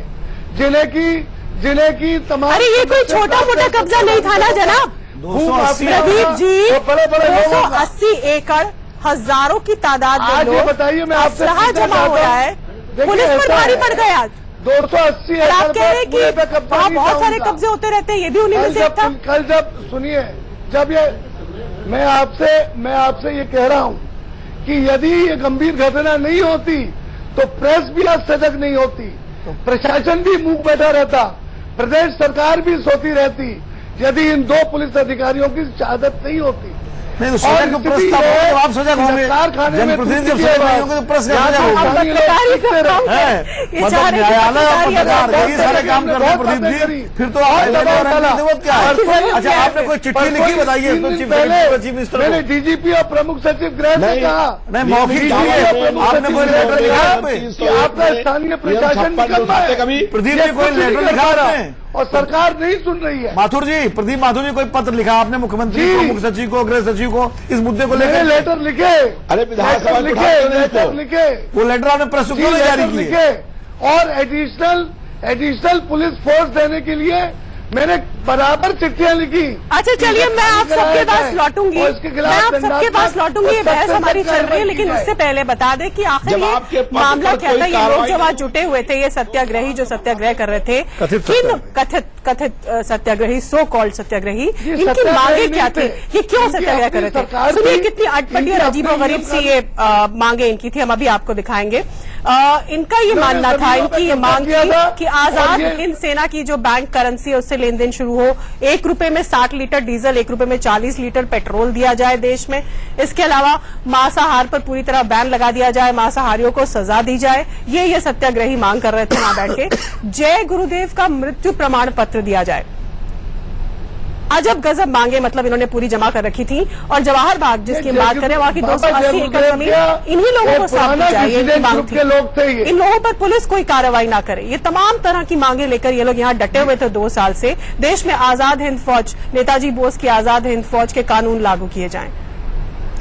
जिन्हें की तमाम। अरे ये कोई छोटा मोटा कब्जा नहीं था ना जनाब? 280 प्रदीप जी, बड़े 280 एकड़, हजारों की तादाद में आज ये लोग, बताइए, मैं आपसे असलहा जमा हो रहा है, पुलिस पर भारी पड़ गया। 280 आप कह रहे हैं कि वहाँ बहुत सारे कब्जे होते रहते हैं, ये भी उन्हीं में से एक था। कल जब सुनिए, जब ये मैं आपसे ये कह रहा हूं कि यदि ये गंभीर घटना नहीं होती तो प्रेस भी आज सजग नहीं होती, प्रशासन भी मूक बैठा रहता, प्रदेश सरकार भी सोती रहती, यदि इन 2 पुलिस अधिकारियों की शहादत नहीं होती। नहीं तो सजग को प्रेस का आप सजग होंगे, जनप्रतिनिधि जब सजग नहीं होंगे तो प्रेस का सजग होगा। ये मतलब चाह रहे हैं कि न्यायालय और पत्रकारिता पत्रकार यही सारे काम कर रहे हैं प्रदीप जी, फिर तो क्या है? अच्छा, आपने कोई चिट्ठी लिखी, बताइए चीफ मिनिस्टर मैंने डीजीपी और प्रमुख सचिव गृह से कहा, नहीं, मौखिक आपने कोई लेटर लिखा कि आपका स्थानीय प्रशासन निकलना है। प्रदीप जी, कोई लेटर लिखा आपने? और सरकार नहीं सुन रही है। माथुर जी, प्रदीप माथुर जी, कोई पत्र लिखा आपने मुख्यमंत्री, प्रमुख सचिव को, गृह सचिव को इस मुद्दे को लेकर? लेटर लिखे, अरे विधानसभा लेटर लिखे, वो लेटर आपने प्रेस क्यों नहीं जारी किए? लिखे और एडिशनल पुलिस फोर्स देने के लिए मैंने बराबर चिट्ठियां लिखी। अच्छा, चलिए मैं आप सबके पास लौटूंगी, मैं आप सबके पास लौटूंगी। ये बहस हमारी चल रही है, लेकिन उससे पहले बता दें कि आखिर ये मामला क्या था। ये लोग जो आज जुटे हुए थे, ये सत्याग्रही जो सत्याग्रह कर रहे थे, किन कथित सत्याग्रही, सो कॉल्ड सत्याग्रही, इनकी मांगे क्या थी? ये क्यों सत्याग्रह कर रहे थे? सुनिए कितनी अटपटी और अजीबोगरीब सी ये मांगे इनकी थी, हम अभी आपको दिखाएंगे। इनका ये मानना था, इनकी ये मांग थी कि आजाद हिंद सेना की जो बैंक करेंसी है उससे लेन देन शुरू हो, 1 रुपए में 60 लीटर डीजल, 1 रुपए में 40 लीटर पेट्रोल दिया जाए देश में। इसके अलावा मांसाहार पर पूरी तरह बैन लगा दिया जाए, मांसाहारियों को सजा दी जाए। ये सत्याग्रही मांग कर रहे थे वहां बैठ के। जय गुरुदेव का मृत्यु प्रमाण पत्र दिया जाए। अजब गजब मांगे, मतलब इन्होंने पूरी जमा कर रखी थी। और जवाहर बाग जिसकी बात करें, वहां की 280 एकड़ जमीन इन्हीं लोगों को सौंप दी जाए, इनकी मांग थी। इन लोगों पर पुलिस कोई कार्रवाई ना करे। ये तमाम तरह की मांगे लेकर ये लोग यहाँ डटे हुए थे 2 साल से। देश में आजाद हिंद फौज, नेताजी बोस की आजाद हिंद फौज के कानून लागू किए जाएं,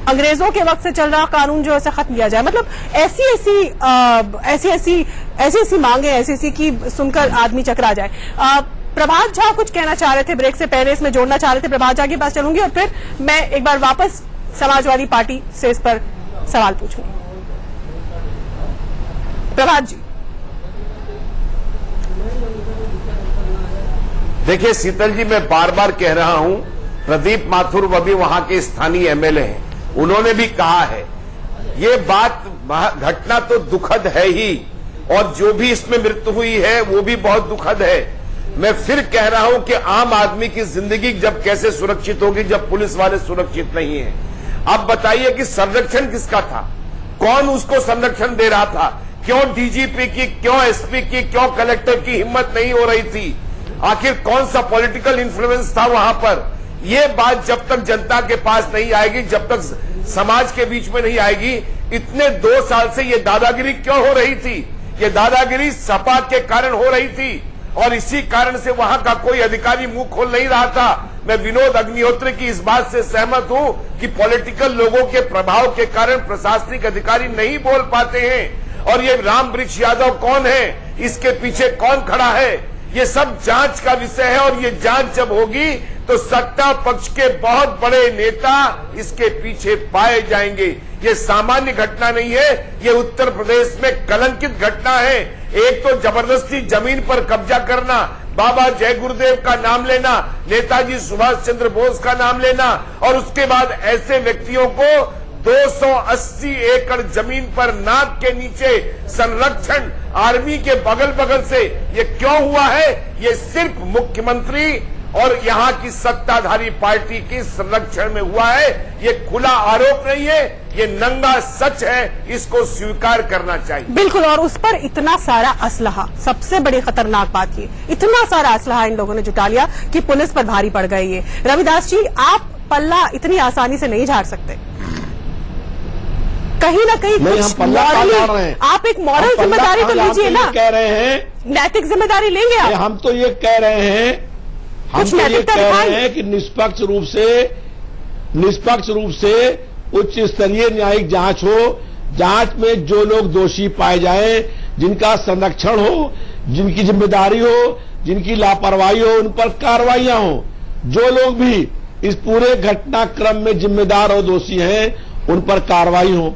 अंग्रेजों के वक्त से चल रहा कानून जो है खत्म किया जाए। मतलब ऐसी मांगे ऐसी की सुनकर आदमी चकरा जाए। प्रभात झा कुछ कहना चाह रहे थे ब्रेक से पहले, इसमें जोड़ना चाह रहे थे। प्रभात झा के पास चलूंगी और फिर मैं एक बार वापस समाजवादी पार्टी से इस पर सवाल पूछूंगी। प्रभात जी, देखिए शीतल जी, मैं बार बार कह रहा हूं, प्रदीप माथुर वो भी वहां के स्थानीय एमएलए हैं, उन्होंने भी कहा है ये बात, घटना तो दुखद है ही, और जो भी इसमें मृत्यु हुई है वो भी बहुत दुखद है। मैं फिर कह रहा हूं कि आम आदमी की जिंदगी जब कैसे सुरक्षित होगी जब पुलिस वाले सुरक्षित नहीं है। अब बताइए कि संरक्षण किसका था, कौन उसको संरक्षण दे रहा था? क्यों डीजीपी की, क्यों एसपी की, क्यों कलेक्टर की हिम्मत नहीं हो रही थी? आखिर कौन सा पॉलिटिकल इन्फ्लुएंस था वहां पर? ये बात जब तक जनता के पास नहीं आएगी, जब तक समाज के बीच में नहीं आएगी, इतने 2 साल से ये दादागिरी क्यों हो रही थी? ये दादागिरी सपा के कारण हो रही थी और इसी कारण से वहां का कोई अधिकारी मुंह खोल नहीं रहा था। मैं विनोद अग्निहोत्री की इस बात से सहमत हूं कि पॉलिटिकल लोगों के प्रभाव के कारण प्रशासनिक अधिकारी नहीं बोल पाते हैं। और ये राम वृक्ष यादव कौन है, इसके पीछे कौन खड़ा है, ये सब जांच का विषय है। और ये जांच जब होगी तो सत्ता पक्ष के बहुत बड़े नेता इसके पीछे पाए जाएंगे। ये सामान्य घटना नहीं है, ये उत्तर प्रदेश में कलंकित घटना है। एक तो जबरदस्ती जमीन पर कब्जा करना, बाबा जय गुरुदेव का नाम लेना, नेताजी सुभाष चंद्र बोस का नाम लेना, और उसके बाद ऐसे व्यक्तियों को 280 एकड़ जमीन पर नाक के नीचे संरक्षण आर्मी के बगल बगल से, ये क्यों हुआ है? ये सिर्फ मुख्यमंत्री और यहाँ की सत्ताधारी पार्टी की संरक्षण में हुआ है। ये खुला आरोप नहीं है, ये नंगा सच है, इसको स्वीकार करना चाहिए। बिल्कुल। और उस पर इतना सारा असलहा, सबसे बड़ी खतरनाक बात ये, इतना सारा असलहा इन लोगों ने जुटा लिया कि पुलिस पर भारी पड़ गई है। रविदास जी, आप पल्ला इतनी आसानी से नहीं झाड़ सकते, कहीं ना कहीं कुछ मॉरली, आप एक मॉरल जिम्मेदारी तो लीजिए ना। कह रहे हैं नैतिक जिम्मेदारी लेंगे आप? हम तो ये कह रहे हैं, हम तो ये कह रहे हैं कि निष्पक्ष रूप से उच्च स्तरीय न्यायिक जांच हो, जांच में जो लोग दोषी पाए जाएं, जिनका संरक्षण हो, जिनकी जिम्मेदारी हो, जिनकी लापरवाही हो, उन पर कार्रवाइयां हो। जो लोग भी इस पूरे घटनाक्रम में जिम्मेदार और दोषी हैं, उन पर कार्रवाई हो।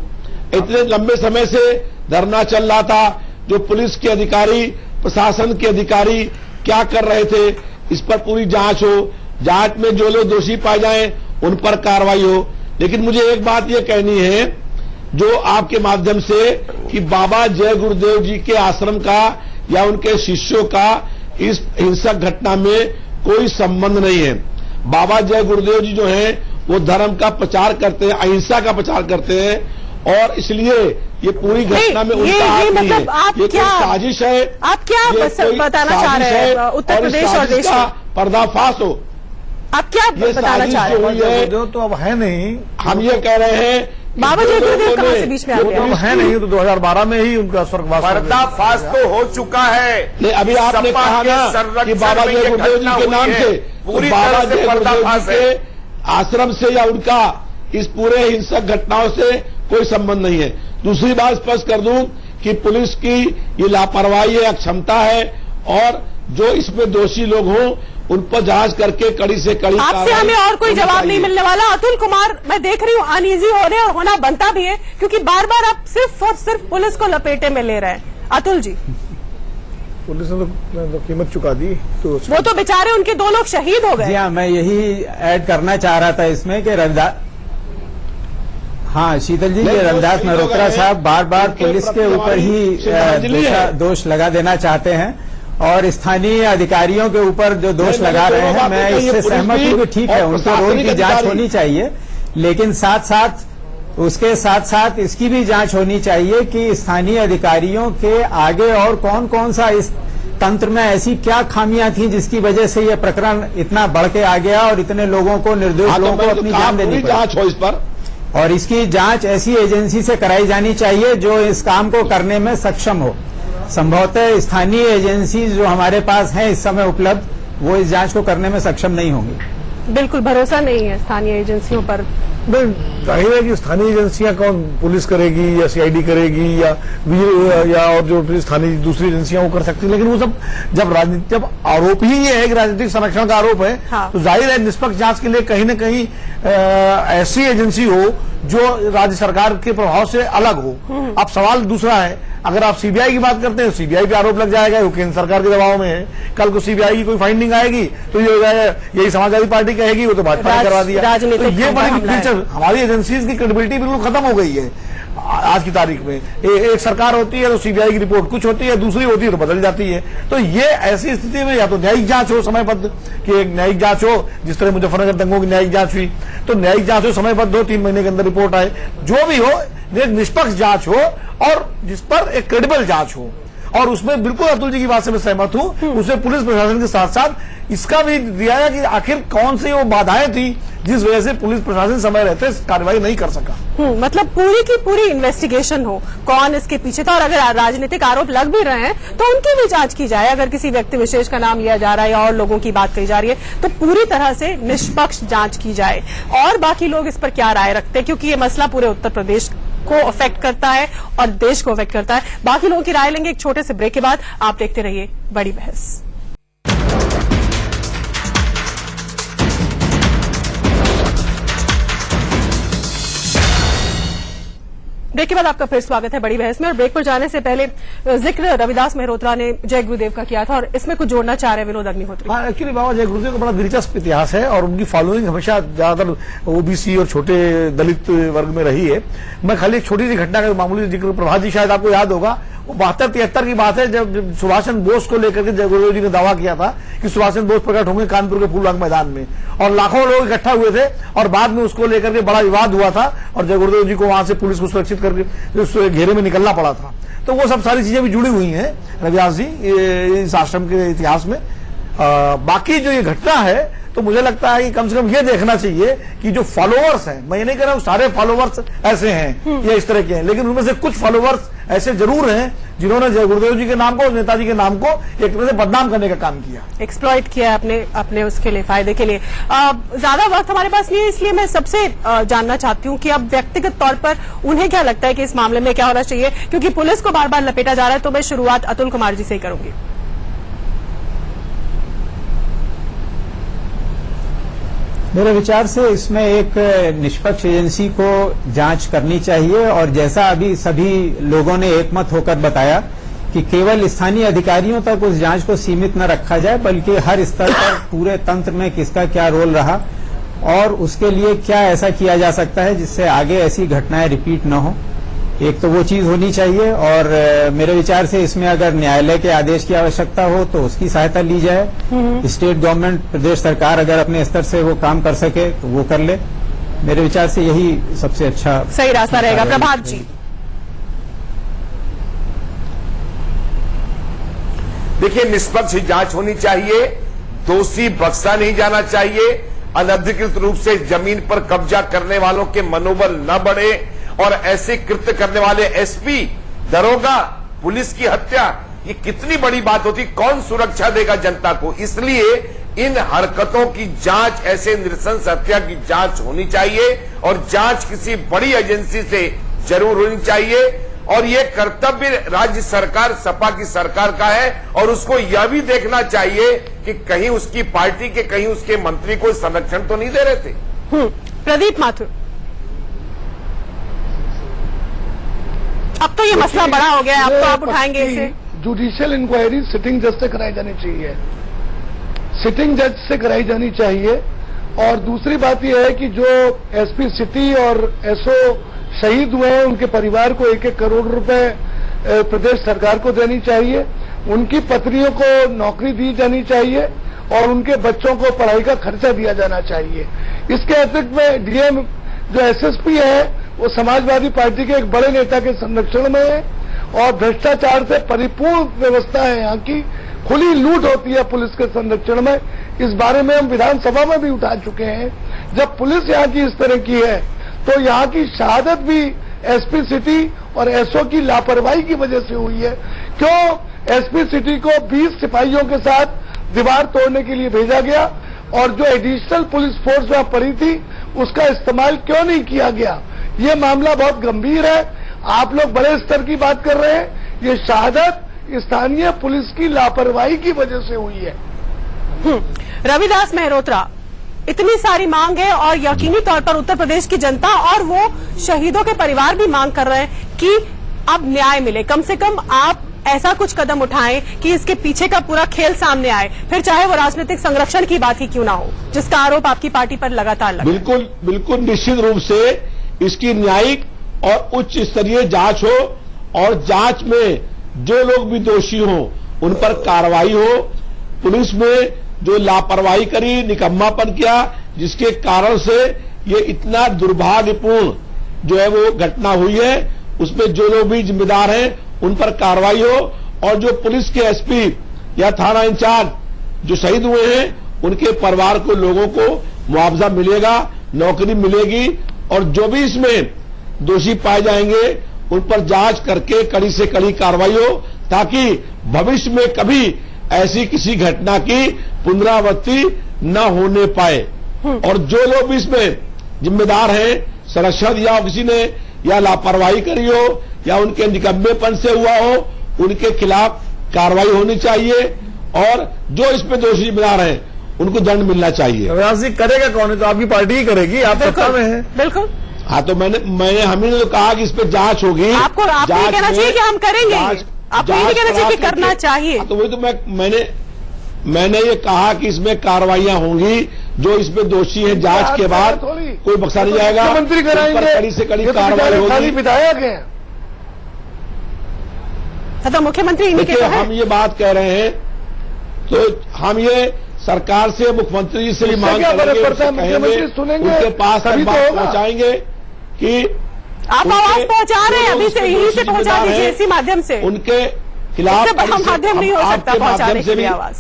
इतने लंबे समय से धरना चल रहा था, जो पुलिस के अधिकारी, प्रशासन के अधिकारी क्या कर रहे थे, इस पर पूरी जांच हो, जांच में जो लोग दोषी पाए जाएं, उन पर कार्रवाई हो। लेकिन मुझे एक बात ये कहनी है, जो आपके माध्यम से, कि बाबा जय गुरुदेव जी के आश्रम का या उनके शिष्यों का इस हिंसक घटना में कोई संबंध नहीं है। बाबा जय गुरुदेव जी जो हैं वो धर्म का प्रचार करते हैं, अहिंसा का प्रचार करते हैं, और इसलिए ये पूरी घटना में ये उनका हाथ नहीं है। मतलब आप ये क्या कोई साजिश है, आप क्या ये कोई बताना चाह रहे साजिश हैं है उत्तर और प्रदेश इस और साजिश देश का में? पर्दाफाश हो। आप क्या ये बताना साजिश चाह जो रहे हुई हैं? है जो तो अब है नहीं, हम ये कह रहे हैं कि बाबा जो जय गुरुदेव लोगों कहाँ ने- से बीच में आ वो गया? तो अब है नहीं, तो 2012 में ही उनका स्वर्गवास हो गया। पर्दाफाश तो हो चुका है। नहीं, अभी आपने सपा कहा के ना संरक्षण कि बाबा में जय ये गुरुदेव जी घटना के हुई नाम है। से पूरी बाबा तरह से जय गुरुदेव पर्दाफाश जी है। के आश्रम से या उनका इस पूरे हिंसक घटनाओं से कोई संबंध नहीं है। दूसरी बात स्पष्ट कर दूं कि पुलिस की ये लापरवाही है, अक्षमता है, और जो इसमें दोषी लोग हों उन पर जांच करके कड़ी से कड़ी आपसे कार्रवाई हमें और कोई होनी जवाब चाहिए। नहीं मिलने वाला। अतुल कुमार, मैं देख रही हूँ अनईजी हो रहे हैं और होना बनता भी है, क्योंकि बार बार आप सिर्फ और सिर्फ पुलिस को लपेटे में ले रहे हैं। अतुल जी, पुलिस ने तो कीमत चुका दी, तो वो तो बेचारे उनके 2 लोग शहीद हो जी गए। हाँ, मैं यही ऐड करना चाह रहा था इसमें कि रविदास, हाँ शीतल जी, ये रविदास मल्होत्रा साहब बार बार पुलिस के ऊपर ही दोष लगा देना चाहते हैं और स्थानीय अधिकारियों के ऊपर जो दोष लगा रहे हैं, मैं इससे सहमत हूँ कि ठीक है, उनके रोल की जांच होनी चाहिए, लेकिन उसके साथ साथ इसकी भी जांच होनी चाहिए कि स्थानीय अधिकारियों के आगे और कौन कौन सा इस तंत्र में ऐसी क्या खामियां थी जिसकी वजह से यह प्रकरण इतना बढ़ के आ गया और इतने लोगों को, निर्दोष लोगों को अपनी जान देनी पड़ी। जांच हो इस पर, और इसकी जांच ऐसी एजेंसी से कराई जानी चाहिए जो इस काम को करने में सक्षम हो। संभवतः स्थानीय एजेंसी जो हमारे पास हैं इस समय उपलब्ध, वो इस जांच को करने में सक्षम नहीं होंगी। बिल्कुल भरोसा नहीं है स्थानीय एजेंसियों पर। जाहिर है कि स्थानीय एजेंसियां कौन, पुलिस करेगी या सीआईडी करेगी या और जो स्थानीय दूसरी एजेंसियां वो कर सकती है, लेकिन वो सब जब आरोप ही ये है कि राजनीतिक संरक्षण का आरोप है, हाँ। तो जाहिर है निष्पक्ष जांच के लिए कहीं न कहीं ऐसी एजेंसी हो जो राज्य सरकार के प्रभाव से अलग हो। अब सवाल दूसरा है, अगर आप सीबीआई की बात करते हैं, सीबीआई पे आरोप लग जाएगा, वो केंद्र सरकार के दबाव में है। कल को सीबीआई की कोई फाइंडिंग आएगी तो ये हो जाएगा, यही समाजवादी पार्टी कहेगी वो तो भाजपा ने करवा दिया। तो ये बड़ी दिलचस्प, हमारी एजेंसीज की क्रेडिबिलिटी बिल्कुल खत्म हो गई है आज की तारीख में। एक सरकार होती है तो सीबीआई की रिपोर्ट कुछ होती है, दूसरी होती है तो बदल जाती है। तो ये ऐसी स्थिति में या तो न्यायिक जांच हो समयबद्ध, कि एक न्यायिक जांच हो, जिस तरह मुजफ्फरनगर दंगों की न्यायिक जांच हुई, तो न्यायिक जांच हो, समयबद्ध हो, 3 महीने के अंदर रिपोर्ट आए, जो भी हो, एक निष्पक्ष जांच हो और जिस पर एक क्रेडिबल जांच हो। और उसमें बिल्कुल अतुल जी की बात से मैं सहमत हूं, उसमें पुलिस प्रशासन के साथ साथ इसका भी दिया है कि आखिर कौन सी वो बाधाएं थी जिस वजह से पुलिस प्रशासन समय रहते कार्रवाई नहीं कर सका। मतलब पूरी की पूरी इन्वेस्टिगेशन हो, कौन इसके पीछे था, और अगर राजनीतिक आरोप लग भी रहे हैं तो उनकी भी जांच की जाए। अगर किसी व्यक्ति विशेष का नाम लिया जा रहा है या और लोगों की बात कही जा रही है तो पूरी तरह से निष्पक्ष जांच की जाए। और बाकी लोग इस पर क्या राय रखते हैं, क्योंकि ये मसला पूरे उत्तर प्रदेश को अफेक्ट करता है और देश को अफेक्ट करता है। बाकी लोगों की राय लेंगे एक छोटे से ब्रेक के बाद। आप देखते रहिए बड़ी बहस। ब्रेक के बाद आपका फिर स्वागत है बड़ी बहस में। और ब्रेक पर जाने से पहले जिक्र रविदास मल्होत्रा ने जय गुरुदेव का किया था और इसमें कुछ जोड़ना चाह रहे हैं विनोद अग्निहोत्री। हाँ, एक्चुअली बाबा जय गुरुदेव का बड़ा दिलचस्प इतिहास है और उनकी फॉलोइंग हमेशा ज्यादातर ओबीसी और छोटे दलित वर्ग में रही है। मैं खाली एक छोटी सी घटना का मामूली जिक्र, प्रभात जी शायद आपको याद होगा, वो 72-73 की बात है जब सुभाष चंद्र बोस को लेकर के जय गुरुदेव जी ने दावा किया था कि सुभाष चंद्र बोस प्रकट होंगे कानपुर के फूलबाग मैदान में, और लाखों लोग इकट्ठा हुए थे और बाद में उसको लेकर के बड़ा विवाद हुआ था और जय गुरुदेव जी को वहां से पुलिस को सुरक्षित करके उस घेरे में निकलना पड़ा था। तो वो सब सारी चीजें भी जुड़ी हुई हैं रविदास जी इस आश्रम के इतिहास में। बाकी जो ये घटना है तो मुझे लगता है कि कम से कम ये देखना चाहिए कि जो फॉलोअर्स हैं, मैं ये नहीं कह रहा हूं सारे फॉलोअर्स ऐसे हैं या इस तरह के हैं, लेकिन उनमें से कुछ फॉलोअर्स ऐसे जरूर हैं जिन्होंने जय गुरुदेव जी के नाम को और नेताजी के नाम को एक तरह से बदनाम करने का काम किया, एक्सप्लॉइट किया अपने उसके लिए, फायदे के लिए। ज्यादा वक्त हमारे पास नहीं है, इसलिए मैं सबसे जानना चाहती हूँ कि अब व्यक्तिगत तौर पर उन्हें क्या लगता है कि इस मामले में क्या होना चाहिए, क्योंकि पुलिस को बार बार लपेटा जा रहा है। तो मैं शुरुआत अतुल कुमार जी से ही करूंगी। मेरे विचार से इसमें एक निष्पक्ष एजेंसी को जांच करनी चाहिए और जैसा अभी सभी लोगों ने एकमत होकर बताया कि केवल स्थानीय अधिकारियों तक उस जांच को सीमित न रखा जाए, बल्कि हर स्तर पर पूरे तंत्र में किसका क्या रोल रहा और उसके लिए क्या ऐसा किया जा सकता है जिससे आगे ऐसी घटनाएं रिपीट न हो। एक तो वो चीज होनी चाहिए और मेरे विचार से इसमें अगर न्यायालय के आदेश की आवश्यकता हो तो उसकी सहायता ली जाए। स्टेट गवर्नमेंट, प्रदेश सरकार अगर अपने स्तर से वो काम कर सके तो वो कर ले। मेरे विचार से यही सबसे अच्छा सही रास्ता रहेगा। प्रभात जी, देखिए, निष्पक्ष जांच होनी चाहिए, दोषी बख्शा नहीं जाना चाहिए, अनधिकृत रूप से जमीन पर कब्जा करने वालों के मनोबल न बढ़े और ऐसे कृत्य करने वाले एसपी, दरोगा, पुलिस की हत्या, ये कितनी बड़ी बात होती, कौन सुरक्षा देगा जनता को। इसलिए इन हरकतों की जांच, ऐसे नृशंस हत्या की जांच होनी चाहिए और जांच किसी बड़ी एजेंसी से जरूर होनी चाहिए और ये कर्तव्य राज्य सरकार, सपा की सरकार का है और उसको यह भी देखना चाहिए कि कहीं उसकी पार्टी के, कहीं उसके मंत्री को संरक्षण तो नहीं दे रहे थे। प्रदीप माथुर, अब तो ये मसला बड़ा हो गया है, अब तो आप उठाएंगे इसे। जुडिशियल इंक्वायरी सिटिंग जज से कराई जानी चाहिए, सिटिंग जज से कराई जानी चाहिए। और दूसरी बात यह है कि जो एसपी सिटी और एसओ शहीद हुए हैं, उनके परिवार को 1-1 करोड़ रुपए प्रदेश सरकार को देनी चाहिए, उनकी पत्नियों को नौकरी दी जानी चाहिए और उनके बच्चों को पढ़ाई का खर्चा दिया जाना चाहिए। इसके अतिरिक्त में डीएम जो एसएसपी है, वो समाजवादी पार्टी के एक बड़े नेता के संरक्षण में है और भ्रष्टाचार से परिपूर्ण व्यवस्था है, यहाँ की खुली लूट होती है पुलिस के संरक्षण में। इस बारे में हम विधानसभा में भी उठा चुके हैं। जब पुलिस यहाँ की इस तरह की है तो यहाँ की शहादत भी एसपी सिटी और एसओ की लापरवाही की वजह से हुई है। क्यों एसपी सिटी को 20 सिपाहियों के साथ दीवार तोड़ने के लिए भेजा गया और जो एडिशनल पुलिस फोर्स वहां पड़ी थी उसका इस्तेमाल क्यों नहीं किया गया? ये मामला बहुत गंभीर है। आप लोग बड़े स्तर की बात कर रहे हैं, ये शहादत स्थानीय पुलिस की लापरवाही की वजह से हुई है। रविदास मेहरोत्रा, इतनी सारी मांग है और यकीनी तौर पर उत्तर प्रदेश की जनता और वो शहीदों के परिवार भी मांग कर रहे हैं कि अब न्याय मिले। कम से कम आप ऐसा कुछ कदम उठाएं कि इसके पीछे का पूरा खेल सामने आए, फिर चाहे वो राजनीतिक संरक्षण की बात ही क्यों ना हो, जिसका आरोप आपकी पार्टी पर लगातार लगा। बिल्कुल बिल्कुल निश्चित रूप से इसकी न्यायिक और उच्च स्तरीय जांच हो और जांच में जो लोग भी दोषी हों उन पर कार्रवाई हो। पुलिस में जो लापरवाही करी, निकम्मापन किया, जिसके कारण से ये इतना दुर्भाग्यपूर्ण जो है वो घटना हुई है, उसमें जो लोग भी जिम्मेदार हैं उन पर कार्रवाई हो और जो पुलिस के एसपी या थाना इंचार्ज जो शहीद हुए हैं उनके परिवार को, लोगों को मुआवजा मिलेगा, नौकरी मिलेगी और जो भी इसमें दोषी पाए जाएंगे उन पर जांच करके कड़ी से कड़ी कार्रवाई हो ताकि भविष्य में कभी ऐसी किसी घटना की पुनरावृत्ति न होने पाए। और जो लोग भी इसमें जिम्मेदार हैं, संरक्षण दिया हो किसी ने या लापरवाही करी हो या उनके निकम्मेपन से हुआ हो, उनके खिलाफ कार्रवाई होनी चाहिए और जो इसमें दोषी जिम्मेदार हैं उनको दंड मिलना चाहिए। रविदास जी, करेगा कौन है? तो आपकी पार्टी ही करेगी, आप सत्ता में हैं। बिल्कुल। हाँ, तो हमने तो कहा कि इस पर जांच होगी। आपको नहीं कहना चाहिए कि हम करेंगे, आपको ये नहीं कहना चाहिए कि करना चाहिए। तो वही तो मैंने ये कहा कि इसमें कार्रवाइयां होंगी, जो इसमें दोषी हैं जांच के बाद कोई बख्शा नहीं जाएगा, मुख्यमंत्री कराएंगे, कड़ी से कड़ी कार्रवाई होगी। विधायक है तो मुख्यमंत्री देखिए, हम ये बात कह रहे हैं तो हम ये सरकार से, मुख्यमंत्री जी से भी मांग करेंगे, मुख्यमंत्री सुनेंगे, उनके पास तक बात पहुंचाएंगे कि आप आवाज पहुंचा रहे हैं, अभी से यहीं से पहुंचा दीजिए, इसी माध्यम से। उनके खिलाफ माध्यम नहीं हो सकता पहुंचाने के लिए आवाज।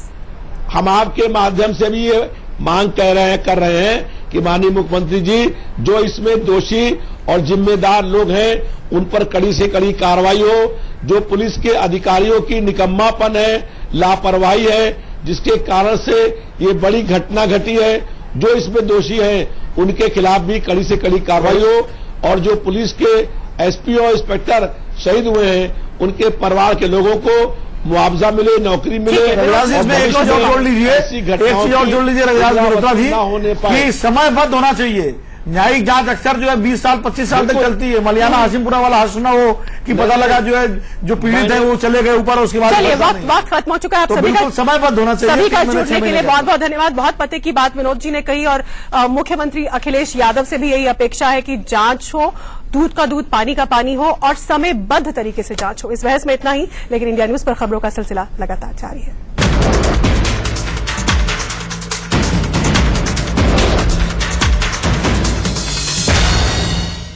हम आपके माध्यम से भी ये मांग कर रहे हैं कि माननीय मुख्यमंत्री जी, जो इसमें दोषी और जिम्मेदार लोग हैं उन पर कड़ी से कड़ी कार्रवाई हो। जो पुलिस के अधिकारियों की निकम्मापन है, लापरवाही है, जिसके कारण से ये बड़ी घटना घटी है, जो इसमें दोषी हैं उनके खिलाफ भी कड़ी से कड़ी कार्रवाई हो और जो पुलिस के एसपी और इंस्पेक्टर शहीद हुए हैं उनके परिवार के लोगों को मुआवजा मिले, नौकरी मिले। रविदास जी, इसमें एक चीज और जोड़ लीजिए, रविदास मेहरोत्रा जी, कि समयबद्ध होना चाहिए। न्यायिक जांच अक्सर जो है 20 साल 25 साल तक चलती है। मलियाना हाशिमपुरा वाला हादसा सुना हो कि पता लगा जो है जो पीड़ित है वो चले गए ऊपर, उसके बाद चलिए वक्त खत्म हो चुका है। आप सभी का समयबद्ध होना चाहिए। सभी का जुड़ने के लिए बहुत बहुत धन्यवाद। बहुत पते की बात विनोद जी ने कही और मुख्यमंत्री अखिलेश यादव से भी यही अपेक्षा है कि जांच हो, दूध का दूध पानी का पानी हो और समयबद्ध तरीके से जांच हो। इस बहस में इतना ही, लेकिन इंडिया न्यूज पर खबरों का सिलसिला लगातार जारी है।